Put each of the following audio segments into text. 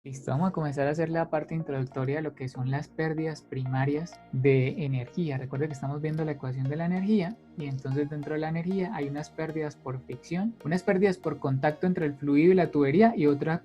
Listo, vamos a comenzar a hacer la parte introductoria de lo que son las pérdidas primarias de energía. Recuerda que estamos viendo la ecuación de la energía y entonces dentro de la energía hay unas pérdidas por fricción, unas pérdidas por contacto entre el fluido y la tubería y otra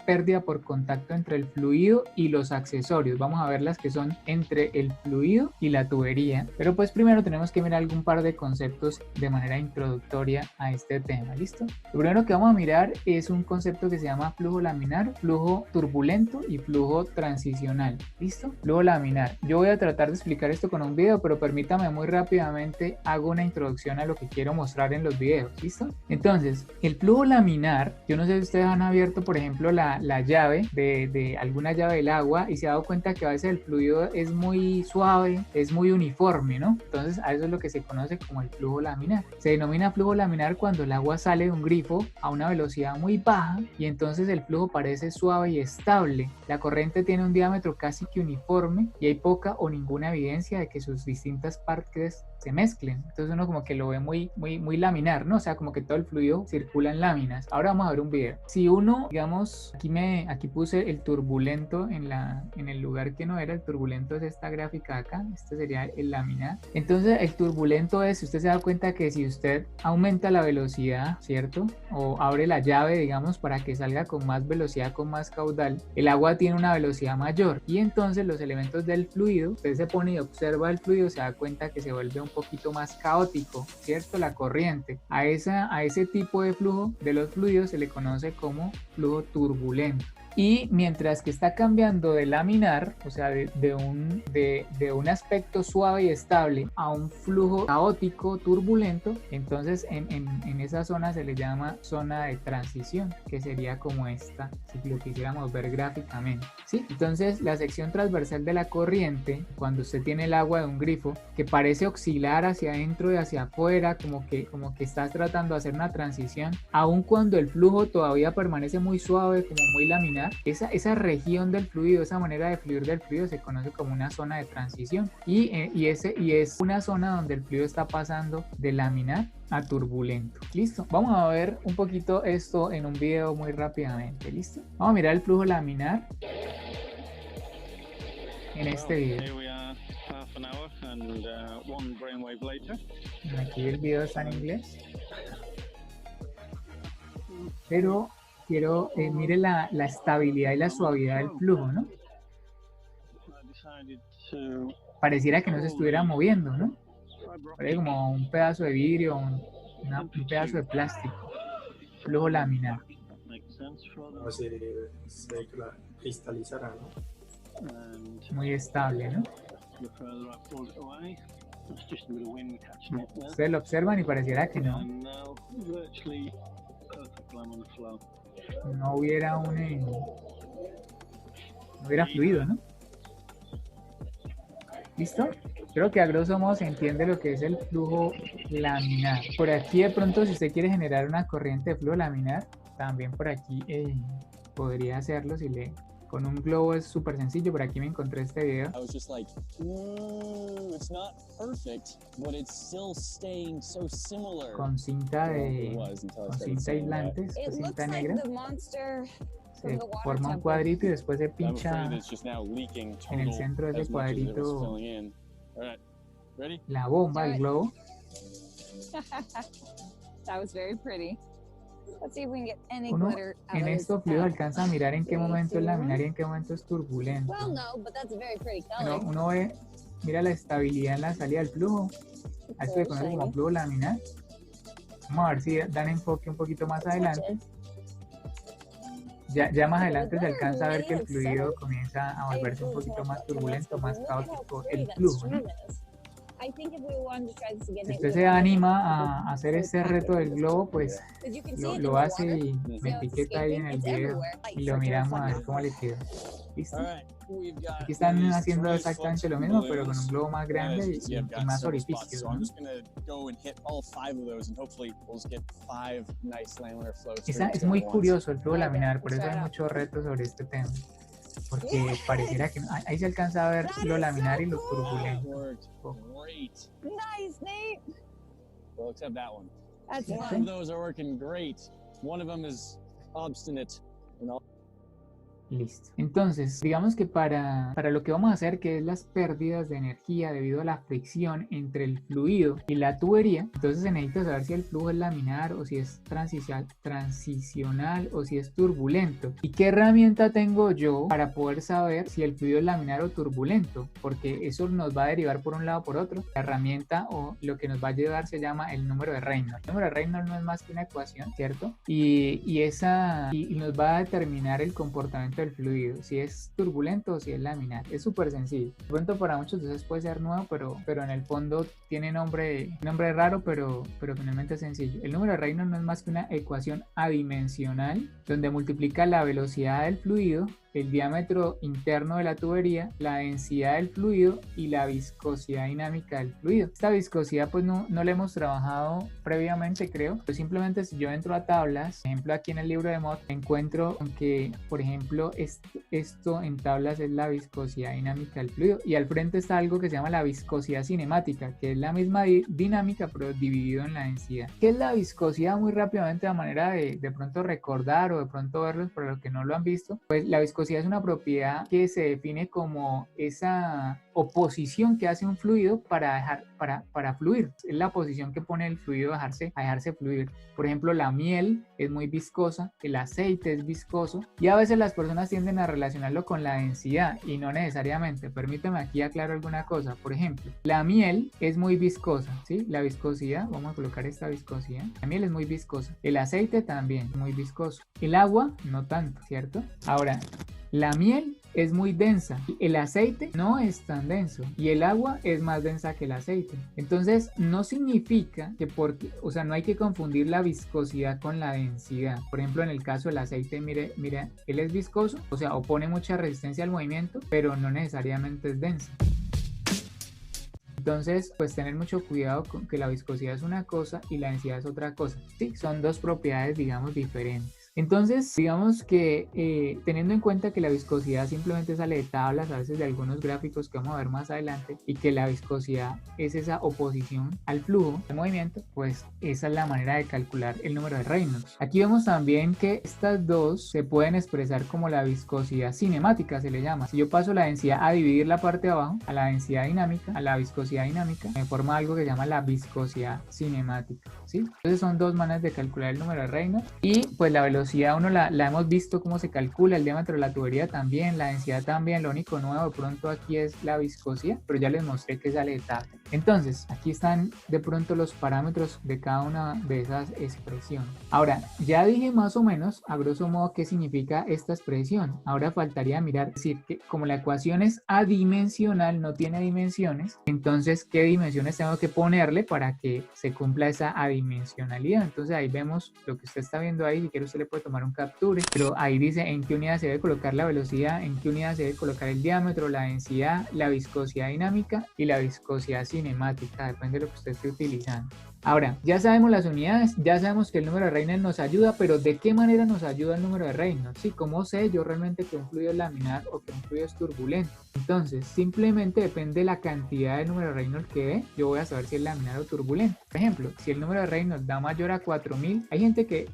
pérdida por contacto entre el fluido y los accesorios. Vamos a ver las que son entre el fluido y la tubería, pero pues primero tenemos que mirar algún par de conceptos de manera introductoria a este tema. ¿Listo? Lo primero que vamos a mirar es un concepto que se llama flujo laminar, flujo turbulento y flujo transicional. ¿Listo? Flujo laminar. Yo voy a tratar de explicar esto con un video, pero permítame muy rápidamente hago una introducción a lo que quiero mostrar en los videos. ¿Listo? Entonces, el flujo laminar, yo no sé si ustedes han abierto, por ejemplo, la llave de alguna llave del agua y se ha dado cuenta que a veces el fluido es muy suave, es muy uniforme, ¿no? Entonces, a eso es lo que se conoce como el flujo laminar. Se denomina flujo laminar cuando el agua sale de un grifo a una velocidad muy baja y entonces el flujo parece suave y estable. La corriente tiene un diámetro casi que uniforme y hay poca o ninguna evidencia de que sus distintas partes se mezclen. Entonces uno como que lo ve muy laminar, ¿no? O sea, como que todo el fluido circula en láminas. Ahora vamos a ver un video. Si uno, digamos, aquí puse el turbulento en el lugar que no era, el turbulento es esta gráfica acá, este sería el laminar. Entonces el turbulento es, usted se da cuenta que si usted aumenta la velocidad, ¿cierto? O abre la llave, digamos, para que salga con más velocidad, con más caudal, el agua tiene una velocidad mayor y entonces los elementos del fluido, usted se pone y observa el fluido, se da cuenta que se vuelve un poquito más caótico, ¿cierto? La corriente. A ese tipo de flujo de los fluidos se le conoce como flujo turbulento. Y mientras que está cambiando de laminar, o sea, de un aspecto suave y estable a un flujo caótico, turbulento, entonces en esa zona se le llama zona de transición, que sería como esta, si lo quisiéramos ver gráficamente. ¿Sí? Entonces, la sección transversal de la corriente, cuando usted tiene el agua de un grifo, que parece oscilar hacia adentro y hacia afuera, como que estás tratando de hacer una transición, aun cuando el flujo todavía permanece muy suave, como muy laminar, esa región del fluido, esa manera de fluir del fluido se conoce como una zona de transición y es una zona donde el fluido está pasando de laminar a turbulento. Listo, vamos a ver un poquito esto en un video muy rápidamente. Listo, vamos a mirar el flujo laminar en este video. Aquí el video está en inglés, pero quiero, mire la estabilidad y la suavidad del flujo, ¿no? Pareciera que no se estuviera moviendo, ¿no? Parece como un pedazo de vidrio, un pedazo de plástico. Flujo laminar. Como si se cristalizara, ¿no? Muy estable, ¿no? Ustedes lo observan y pareciera que no hubiera no hubiera fluido, ¿no? ¿Listo? Creo que a grosso modo se entiende lo que es el flujo laminar. Por aquí de pronto si usted quiere generar una corriente de flujo laminar, también por aquí podría hacerlo si le... Con un globo es súper sencillo, por aquí me encontré este video. Con cinta aislante, cinta negra. Se forma un cuadrito y después se pincha en el centro de ese cuadrito la bomba, el globo. Uno en estos fluidos alcanza a mirar en qué momento es laminar y en qué momento es turbulento. Bueno, uno ve, mira la estabilidad en la salida del flujo. A esto se conoce como flujo laminar. Vamos a ver si dan enfoque un poquito más adelante. Ya más adelante se alcanza a ver que el fluido comienza a volverse un poquito más turbulento, más caótico el flujo, ¿no? Si usted se anima a hacer este reto del globo, pues lo hace y me etiqueta ahí en el video y lo miramos a ver cómo le quedó. ¿Listo? Aquí están haciendo exactamente lo mismo, pero con un globo más grande y más orificios, ¿no? Es muy curioso el flujo laminar, por eso hay muchos retos sobre este tema. Porque pareciera que ahí se alcanza a ver lo laminar y lo turbulento. Nice, Nate. Well, except that one. Both of those are working great. One of them is obstinate. Listo. Entonces, digamos que para lo que vamos a hacer, que es las pérdidas de energía debido a la fricción entre el fluido y la tubería, entonces se necesita saber si el flujo es laminar o si es transicional o si es turbulento. ¿Y qué herramienta tengo yo para poder saber si el fluido es laminar o turbulento? Porque eso nos va a derivar por un lado o por otro. La herramienta o lo que nos va a llevar se llama el número de Reynolds. El número de Reynolds no es más que una ecuación, ¿cierto? Y nos va a determinar el comportamiento del fluido, si es turbulento o si es laminar. Es súper sencillo. De pronto para muchos de ustedes puede ser nuevo, pero en el fondo tiene nombre raro, pero finalmente es sencillo. El número de Reynolds no es más que una ecuación adimensional donde multiplica la velocidad del fluido, el diámetro interno de la tubería, la densidad del fluido y la viscosidad dinámica del fluido. Esta viscosidad pues no la hemos trabajado previamente, creo, pero simplemente si yo entro a tablas, por ejemplo aquí en el libro de Mott, encuentro que, por ejemplo, esto en tablas es la viscosidad dinámica del fluido, y al frente está algo que se llama la viscosidad cinemática, que es la misma dinámica pero dividido en la densidad. ¿Qué es la viscosidad? Muy rápidamente, a manera de pronto recordar o de pronto verlos para los que no lo han visto, pues la viscosidad es una propiedad que se define como esa oposición que hace un fluido para fluir. Es la posición que pone el fluido a dejarse fluir. Por ejemplo, la miel es muy viscosa, el aceite es viscoso, y a veces las personas tienden a relacionarlo con la densidad y no necesariamente. Permíteme aquí aclaro alguna cosa. Por ejemplo, la miel es muy viscosa, ¿sí? La viscosidad, vamos a colocar esta viscosidad. La miel es muy viscosa. El aceite también es muy viscoso. El agua no tanto, ¿cierto? Ahora, la miel es muy densa, el aceite no es tan denso y el agua es más densa que el aceite. Entonces no significa que no hay que confundir la viscosidad con la densidad. Por ejemplo, en el caso del aceite, mire, él es viscoso, opone mucha resistencia al movimiento, pero no necesariamente es denso. Entonces, pues tener mucho cuidado con que la viscosidad es una cosa y la densidad es otra cosa. Sí, son dos propiedades, digamos, diferentes. Entonces, digamos que teniendo en cuenta que la viscosidad simplemente sale de tablas, a veces de algunos gráficos que vamos a ver más adelante, y que la viscosidad es esa oposición al flujo de movimiento, pues esa es la manera de calcular el número de Reynolds. Aquí vemos también que estas dos se pueden expresar como la viscosidad cinemática, se le llama. Si yo paso la densidad a dividir la parte de abajo, a la densidad dinámica, a la viscosidad dinámica, me forma algo que se llama la viscosidad cinemática, ¿sí? Entonces son dos maneras de calcular el número de Reynolds, y pues la velocidad uno la hemos visto cómo se calcula, el diámetro de la tubería también, la densidad también. Lo único nuevo de pronto aquí es la viscosidad, pero ya les mostré que sale de tabla. Entonces aquí están de pronto los parámetros de cada una de esas expresiones. Ahora ya dije más o menos a grosso modo qué significa esta expresión. Ahora faltaría mirar, decir que como la ecuación es adimensional, no tiene dimensiones, entonces qué dimensiones tengo que ponerle para que se cumpla esa adimensionalidad. Entonces ahí vemos lo que usted está viendo ahí. Si quiere usted le puede tomar un capture, pero ahí dice en qué unidad se debe colocar la velocidad, en qué unidad se debe colocar el diámetro, la densidad, la viscosidad dinámica y la viscosidad cinemática, depende de lo que usted esté utilizando. Ahora, ya sabemos las unidades, ya sabemos que el número de Reynolds nos ayuda, pero ¿de qué manera nos ayuda el número de Reynolds? Sí, ¿cómo sé yo realmente que un fluido es laminar o que un fluido es turbulento? Entonces, simplemente depende de la cantidad de número de Reynolds que dé, yo voy a saber si es laminar o turbulento. Por ejemplo, si el número de Reynolds da mayor a 4000,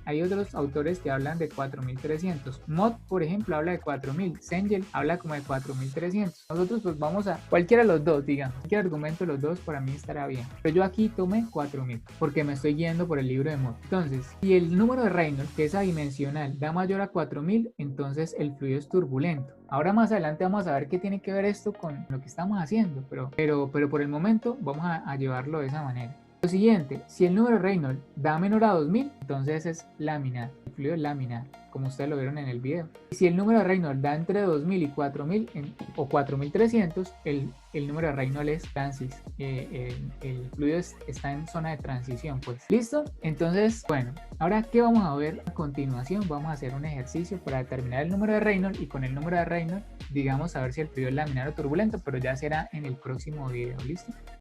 hay otros autores que hablan de 4300. Mott, por ejemplo, habla de 4000. Cengel habla como de 4300. Nosotros pues vamos a cualquiera de los dos, digamos. Cualquier argumento de los dos para mí estará bien. Pero yo aquí tomé 4000 porque me estoy guiando por el libro de Mott. Entonces, si el número de Reynolds, que es adimensional, da mayor a 4000, entonces el fluido es turbulento. Ahora más adelante vamos a ver qué tiene que ver esto con lo que estamos haciendo, pero por el momento vamos a llevarlo de esa manera. Lo siguiente, si el número de Reynolds da menor a 2000, entonces es laminar, el fluido es laminar, como ustedes lo vieron en el video. Y si el número de Reynolds da entre 2000 y 4000 o 4300, el número de Reynolds es transis, el fluido está en zona de transición, pues. ¿Listo? Entonces, bueno, ahora ¿qué vamos a ver a continuación? Vamos a hacer un ejercicio para determinar el número de Reynolds, y con el número de Reynolds, digamos, a ver si el fluido es laminar o turbulento, pero ya será en el próximo video. ¿Listo?